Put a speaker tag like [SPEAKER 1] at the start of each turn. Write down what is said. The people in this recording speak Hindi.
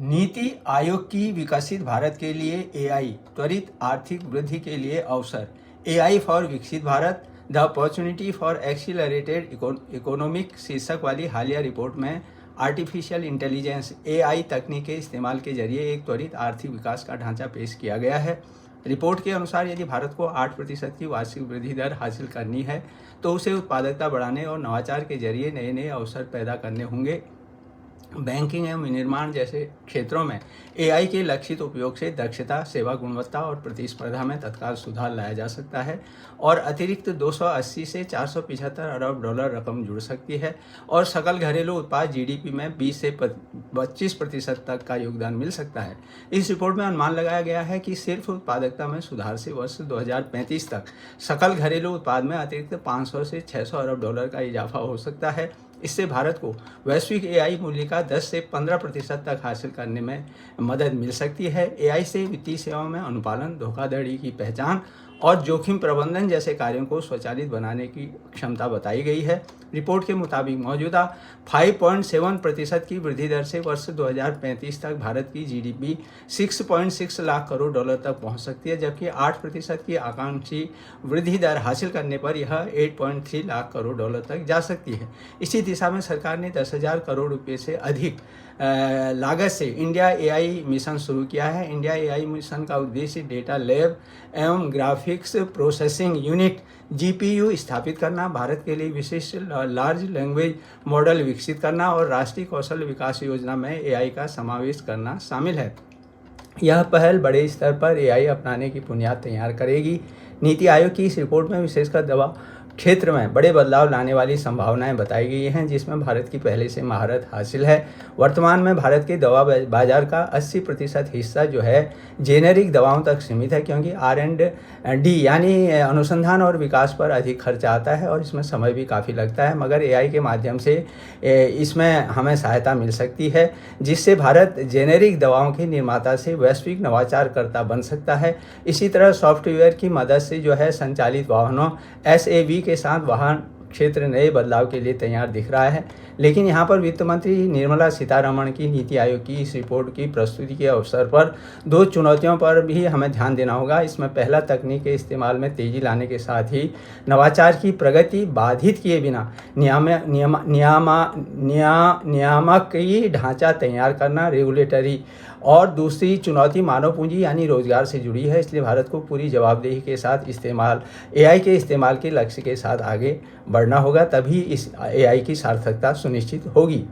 [SPEAKER 1] नीति आयोग की विकसित भारत के लिए एआई त्वरित आर्थिक वृद्धि के लिए अवसर। एआई फॉर विकसित Bharat the opportunity for accelerated economic शीर्षक वाली हालिया रिपोर्ट में आर्टिफिशियल इंटेलिजेंस एआई तकनीक के इस्तेमाल के जरिए एक त्वरित आर्थिक विकास का ढांचा पेश किया गया है। रिपोर्ट के अनुसार यदि भारत को 8% की वार्षिक वृद्धि दर हासिल करनी है तो उसे उत्पादकता बढ़ाने और नवाचार के जरिए नए नए अवसर पैदा करने होंगे। बैंकिंग एवं विनिर्माण जैसे क्षेत्रों में एआई के लक्षित उपयोग से दक्षता, सेवा गुणवत्ता और प्रतिस्पर्धा में तत्काल सुधार लाया जा सकता है और अतिरिक्त 280 से 475 अरब डॉलर रकम जुड़ सकती है और सकल घरेलू उत्पाद जीडीपी में 20 से 25% तक का योगदान मिल सकता है। इस रिपोर्ट में अनुमान लगाया गया है कि सिर्फ उत्पादकता में सुधार से वर्ष 2035 तक सकल घरेलू उत्पाद में अतिरिक्त 500 से 600 अरब डॉलर का इजाफा हो सकता है। इससे भारत को वैश्विक एआई मूल्य का 10 से 15% तक हासिल करने में मदद मिल सकती है। एआई से वित्तीय सेवाओं में अनुपालन, धोखाधड़ी की पहचान और जोखिम प्रबंधन जैसे कार्यों को स्वचालित बनाने की क्षमता बताई गई है। रिपोर्ट के मुताबिक मौजूदा 5.7% की वृद्धि दर से वर्ष 2035 तक भारत की जीडीपी 6.6 लाख करोड़ डॉलर तक पहुंच सकती है, जबकि 8% की आकांक्षी वृद्धि दर हासिल करने पर यह 8.3 लाख करोड़ डॉलर तक जा सकती है। इसी दिशा में सरकार ने 10,000 करोड़ रुपये से अधिक लागत से इंडिया एआई मिशन शुरू किया है। इंडिया एआई मिशन का उद्देश्य डेटा लैब एवं ग्राफिक्स प्रोसेसिंग यूनिट जीपीयू स्थापित करना, भारत के लिए विशिष्ट लार्ज लैंग्वेज मॉडल विकसित करना और राष्ट्रीय कौशल विकास योजना में एआई का समावेश करना शामिल है। यह पहल बड़े स्तर पर एआई अपनाने की बुनियाद तैयार करेगी। नीति आयोग की इस रिपोर्ट में विशेषकर दवा क्षेत्र में बड़े बदलाव लाने वाली संभावनाएं बताई गई हैं, जिसमें भारत की पहले से महारत हासिल है। वर्तमान में भारत के दवा बाजार का 80% हिस्सा जो है जेनेरिक दवाओं तक सीमित है, क्योंकि R&D यानी अनुसंधान और विकास पर अधिक खर्च आता है और इसमें समय भी काफ़ी लगता है। मगर एआई के माध्यम से इसमें हमें सहायता मिल सकती है, जिससे भारत जेनेरिक दवाओं के निर्माता से वैश्विक नवाचारकर्ता बन सकता है। इसी तरह सॉफ्टवेयर की मदद से जो है संचालित वाहनों SAV के साथ वाहन क्षेत्र नए बदलाव के लिए तैयार दिख रहा है। लेकिन यहाँ पर वित्त मंत्री निर्मला सीतारमण की नीति आयोग की इस रिपोर्ट की प्रस्तुति के अवसर पर दो चुनौतियों पर भी हमें ध्यान देना होगा। इसमें पहला, तकनीक के इस्तेमाल में तेजी लाने के साथ ही नवाचार की प्रगति बाधित किए बिना नियामकीय ढांचा तैयार करना, रेगुलेटरी। और दूसरी चुनौती मानव पूंजी यानी रोजगार से जुड़ी है। इसलिए भारत को पूरी जवाबदेही के साथ एआई के इस्तेमाल के लक्ष्य के साथ आगे बढ़ना होगा, तभी इस एआई की सार्थकता सुनिश्चित होगी।